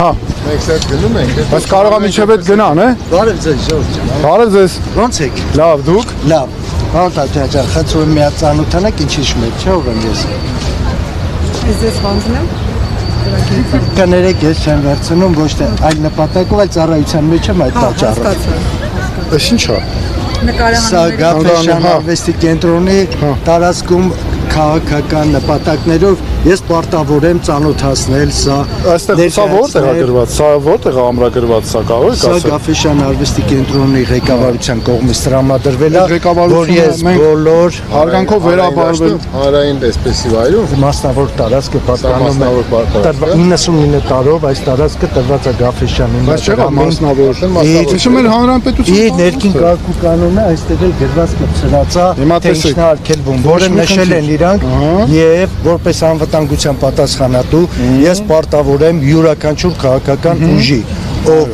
Հա։ Մենք սա գնում ենք։ Բայց կարող եմ ինչև այդ գնան, է։ Բարև ձեզ, Ժորժ ջան։ Բարև ձեզ։ Ո՞նց եք։ Լավ, դուք։ Լավ։ Ոնտա ջան, խնդրում եմ միացանոթանաք ինչի շմետ, չէ՞ ով եմ ես։ Ես ոնցն եմ։ Կներեք, ես չեմ վերցնում ոչ թե այլ նպատակով, այլ ծառայության մեջ եմ այդ պատճառով։ Այս ի՞նչ է։ Սա Գաֆեսյան արվեստի կենտրոնի տարածքում քաղաքական նպատակներով ես պարտավոր եմ ծանոթացնել սա։ Այստեղ սա որտեղ է գրված, սա որտեղ է ամրագրված, սա կարող եք Սա ասել։ Գաֆեսյան արվեստի կենտրոնի ղեկավարության կողմից տրամադրվել է, որ ես մենք բոլոր հարգանքով վերաբարվել Հանրային տեսպեսի վայրում մասնավոր տարածքը պատկանում է պատկանում 99 տարով այս տարածքը տրված է Գաֆեսյանին։ Բայց չէ՞ մասնավոր։ Ինչու՞ մեր հանրապետություն։ Իր ներքին կարգու կանոնը այստեղ էլ գրված կցրած է, թե ինչն է արգելվում, որը նշել են իրանք եւ որպես անվտանգության պատասխանատու ես պարտավոր եմ յուրաքանչյուր քաղաքական ուժի, ով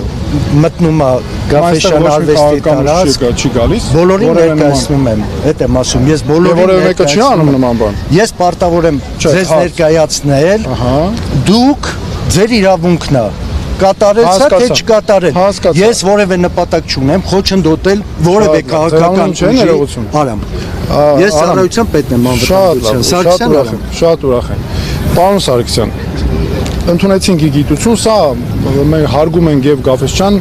մտնում է Գաֆեսյան արվեստի տարածք, չի գալիս։ բոլորին ներկայացնում եմ, այդ եմ ասում, ես բոլորին Որևէ մեկը չի անում նման բան։ Ես պարտավոր եմ ձեզ ներկայացնել, դուք ձեր իրավունքն է կատարել սա թե չկատարել։ Ես որևէ նպատակ չունեմ խոչընդոտել որևէ քաղաքական ուժի։ Արամ։ Ես ծառայության պետն եմ անվտանգության։ Սարգսյան Արամ։ Շատ ուրախ եմ։ Պարոն Սարգսյան, ընդունեցինք գիտություն, սա մենք հարգում ենք եւ Գաֆեսյան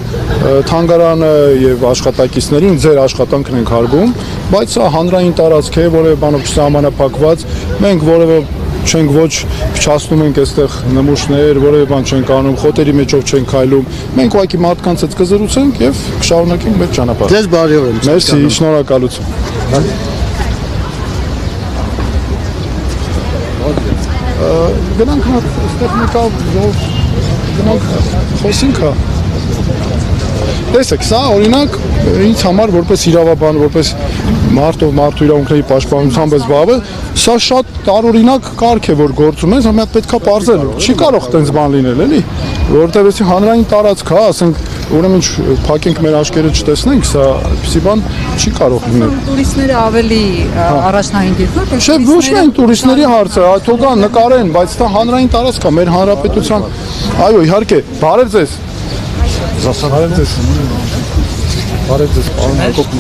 թանգարանը եւ աշխատակիցներին, ձեր աշխատանքն ենք հարգում, բայց սա հանրային տարածք է, որևէ բանով չսահմանափակված, մենք որևէ չենք ոչ փչացնում ենք այստեղ նմուշներ, որևէ բան չենք անում, խոտերի մեջով չենք քայլում։ Մենք ուղղակի մարդկանց հետ կզրուցենք եւ կշարունակենք մեր ճանապարհը։ Ձեզ բարի օր եմ։ Մերսի, շնորհակալություն։ Գնանք այստեղ մեկավ գնանք խոսենք հա։ Տեսեք, սա օրինակ ինձ համար որպես իրավաբան, որպես մարդու իրավունքների պաշտպանությամբ ես զբաղվել, սա շատ տարօրինակ կարգ է, որ գործում ես, համա պետքա պարզել։ Չի կարող տենց բան լինել, էլի, որովհետև էսի հանրային տարածք հա, ասենք, ուրեմն փակենք մեր աչքերը չտեսնենք, սա այդպիսի բան չի կարող լինել։ Տուրիստները ավելի առաջնային դիրքով, Չէ, ոչ միայն տուրիստների հարցը, թող գան նկարեն, բայց դա հանրային տարածք է, մեր հանրապետության։ Այո, իհարկե, բարև ձեզ։ Բարև ձեզ։ Բարև ձեզ, պարոն Հակոբ